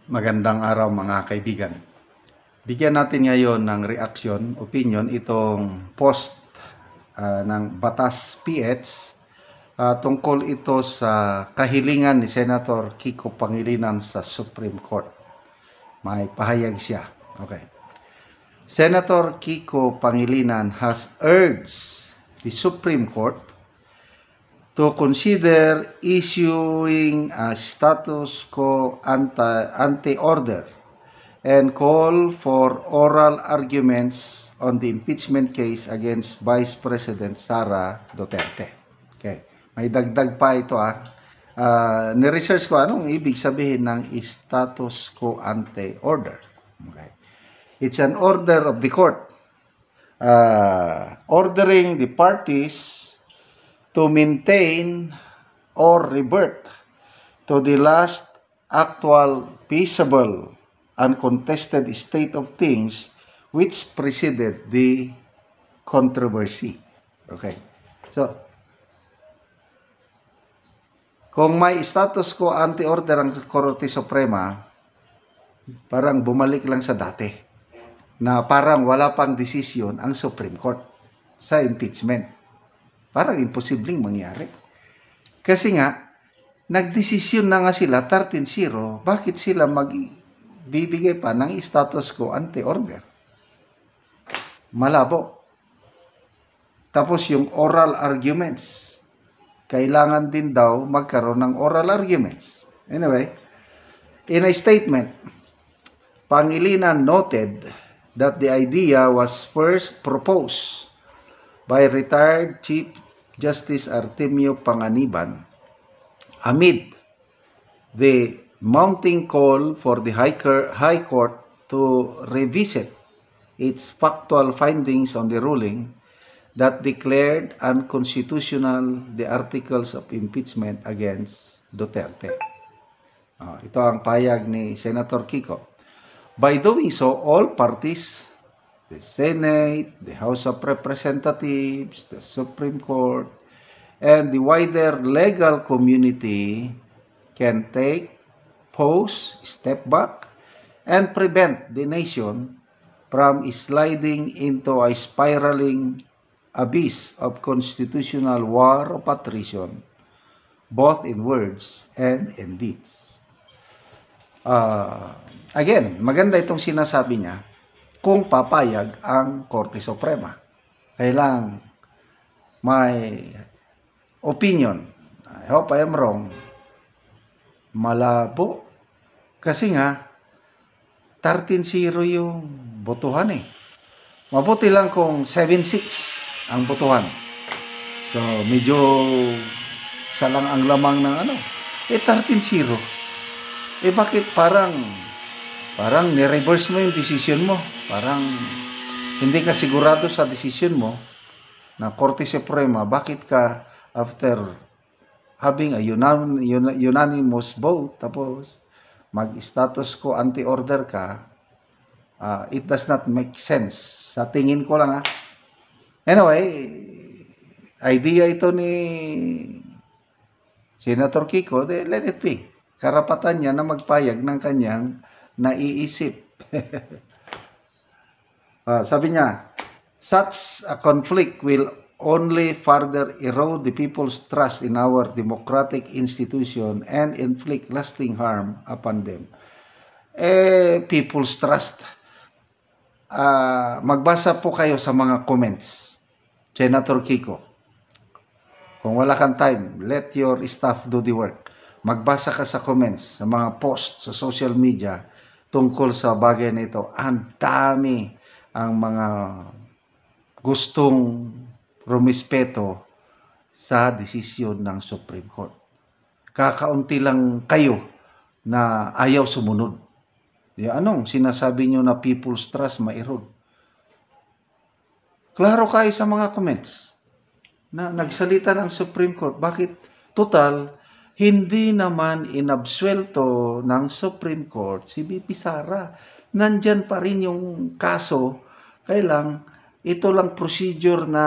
Magandang araw mga kaibigan. Bigyan natin ngayon ng reaksyon, opinion, itong post ng Batas PH tungkol ito sa kahilingan ni Senator Kiko Pangilinan sa Supreme Court. May pahayag siya. Okay. Senator Kiko Pangilinan has urged the Supreme Court to consider issuing a status quo ante order and call for oral arguments on the impeachment case against Vice President Sara Duterte. Okay. May dagdag pa ito ni-research ko anong ibig sabihin ng status quo ante order. Okay. It's an order of the court ordering the parties to maintain or revert to the last actual, peaceable, uncontested state of things which preceded the controversy. Okay. So, kung may status quo ante order ang Korte Suprema, parang bumalik lang sa dati na parang wala pang desisyon ang Supreme Court sa impeachment. Parang imposibleng mangyari. Kasi nga, nagdesisyon na nga sila 13-0, bakit sila magbibigay pa ng status quo ante order? Malabo. Tapos yung oral arguments, kailangan din daw magkaroon ng oral arguments. Anyway, in a statement, Pangilinan noted that the idea was first proposed by retired Chief Justice Artemio Panganiban amid the mounting call for the High Court to revisit its factual findings on the ruling that declared unconstitutional the articles of impeachment against Duterte. Ito ang payag ni Senator Kiko. By doing so, all parties, the Senate, the House of Representatives, the Supreme Court, and the wider legal community can take, pause, step back, and prevent the nation from sliding into a spiraling abyss of constitutional war of attrition, both in words and in deeds. Again, maganda itong sinasabi niya kung papayag ang Korte Suprema. Kailang may opinion. I hope I am wrong. Malabo. Kasi nga, 13-0 yung botohan eh. Mabuti lang kung 7-6 ang botohan. So, medyo salang ang lamang ng 13-0. Bakit parang ni-reverse mo yung decision mo? Parang hindi ka sigurado sa decision mo na Korte Suprema, bakit ka after having a unanimous vote, tapos mag-status quo ante-order ka, it does not make sense. Sa tingin ko lang Anyway, idea ito ni Senator Kiko, let it be. Karapatan niya na magpayag ng kanyang naiisip. Sabi niya, such a conflict will only further erode the people's trust in our democratic institution and inflict lasting harm upon them. People's trust. Magbasa po kayo sa mga comments. Senator Kiko, kung wala kang time, let your staff do the work. Magbasa ka sa comments, sa mga posts sa social media tungkol sa bagay na ito. Ang dami ang mga gustong rumispeto sa desisyon ng Supreme Court. Kakaunti lang kayo na ayaw sumunod. Anong sinasabi nyo na people's trust ma-erode? Klaro kayo sa mga comments na nagsalita ng Supreme Court. Bakit? Total, hindi naman inabsuelto ng Supreme Court si BP Sara. Nandyan pa rin yung kaso. Kailang ito lang procedure na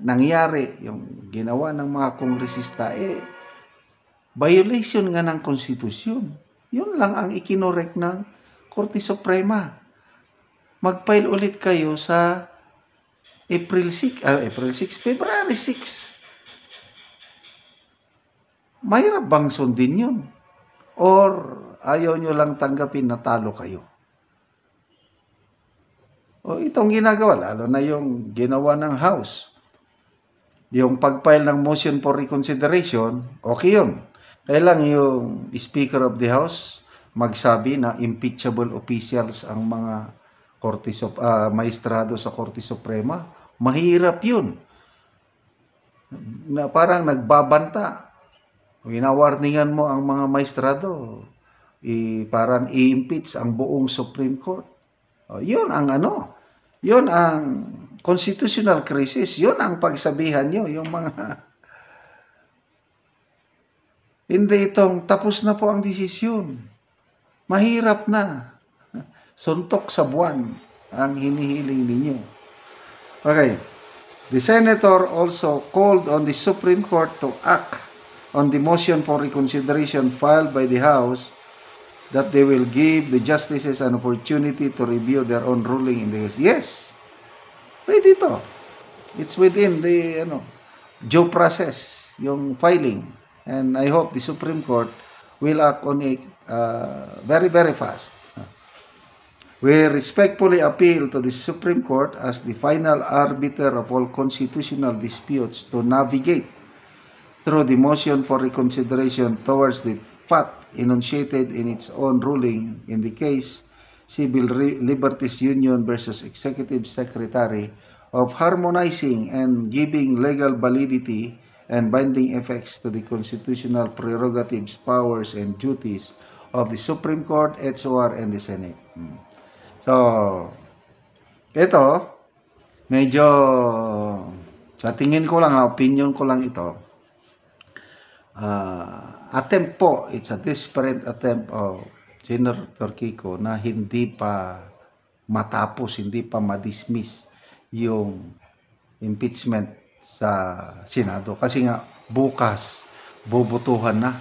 nangyari, yung ginawa ng mga kongresista, violation nga ng konstitusyon. Yun lang ang ikinorek ng Korte Suprema. Mag-file ulit kayo sa February 6. Mahirap bang sundin yun? Or ayaw nyo lang tanggapin na talo kayo? O itong ginagawa, lalo na yung ginawa ng House. Yung pag-file ng motion for reconsideration, okay yun. Kailang yung Speaker of the House magsabi na impeachable officials ang mga maestrado sa Korte Suprema. Mahirap yun. Na parang nagbabanta. Winawarningan mo ang mga maestrado. Parang i-impeach ang buong Supreme Court. Yun ang yun ang constitutional crisis. Yun ang pagsabihan nyo. Yung mga... Hindi itong tapos na po ang desisyon. Mahirap na. Suntok sa buwan ang hinihiling ninyo. Okay. The Senator also called on the Supreme Court to act on the motion for reconsideration filed by the House that they will give the justices an opportunity to review their own ruling in the case. Yes. Pwede ito. It's within the due process, yung filing. And I hope the Supreme Court will act on it very, very fast. We respectfully appeal to the Supreme Court as the final arbiter of all constitutional disputes to navigate through the motion for reconsideration towards the path enunciated in its own ruling in the case Civil Liberties Union versus Executive Secretary of harmonizing and giving legal validity and binding effects to the constitutional prerogatives, powers, and duties of the Supreme Court, HOR, and the Senate. So, ito, medyo, sa tingin ko lang, opinion ko lang ito, attempt po, it's a desperate attempt of Senator Kiko na hindi pa matapos, hindi pa ma-dismiss yung impeachment sa Senado. Kasi nga, bukas, bubutuhan na.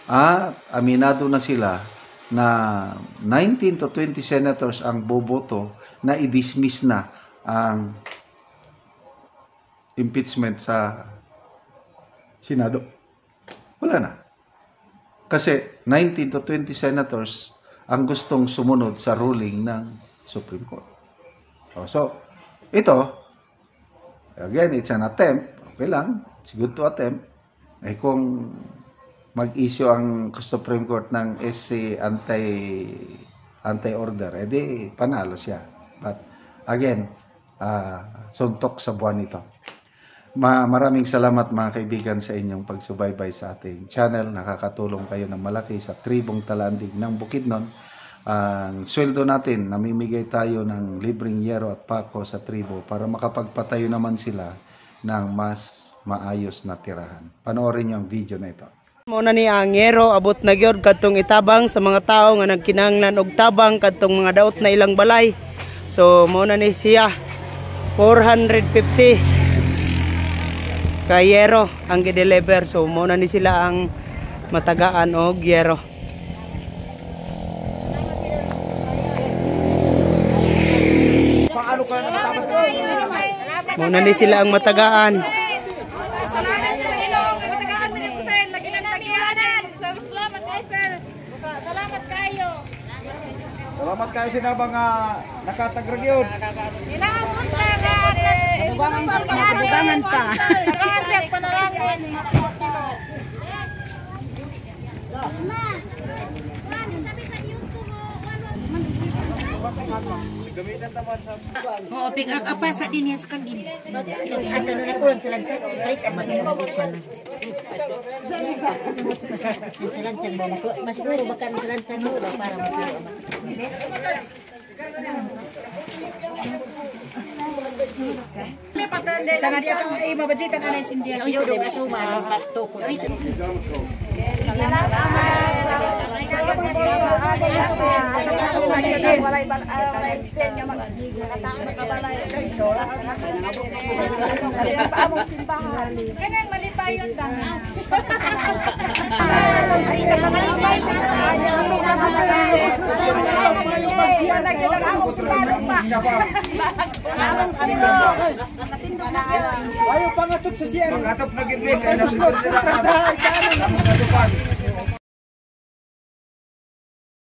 At aminado na sila na 19 to 20 senators ang boboto na i-dismiss na ang impeachment sa Senado. Wala na. Kasi 19 to 20 senators ang gustong sumunod sa ruling ng Supreme Court. So, ito, again, it's an attempt. Okay lang. It's good to attempt. Kung mag-issue ang Supreme Court ng SC anti-order, edi panalo siya. But again, suntok sa buwan ito. Maraming salamat mga kaibigan sa inyong pagsubaybay sa ating channel. Nakakatulong kayo ng malaki sa tribong Talandig ng Bukidnon. Ang sweldo natin, namimigay tayo ng libreng yero at pako sa tribo para makapagpatayo naman sila ng mas maayos na tirahan. Panoorin niyo ang video na ito. Muna ni ang yero abot na gyud kadtong itabang sa mga tao nga nagkinahanglan og tabang kadtong mga daot na ilang balay. So muna ni siya 450 ka yero ang gi-deliver. So muna ni sila ang matagaan og yero. Muna ni sila ang matagaan. Salamat kayo sa mga nakatagrag yun. Inaabot na nabugangan pa. Nakasyak pa na lang. Oo, pick up apa sa din yan sa kandin. Ano na nakulong sa lantan. Balik at mag-ibig pa na. Sa lantan ba? Masiguro baka sa lantan mo para mag-ibig. Sana dia kang mabajitan anay sindihan. Ayaw din ba ito mapasto ko. Salamat. Kanang malipayon ba? Ayaw pangatop sa siya. Pangatop na gid kay na.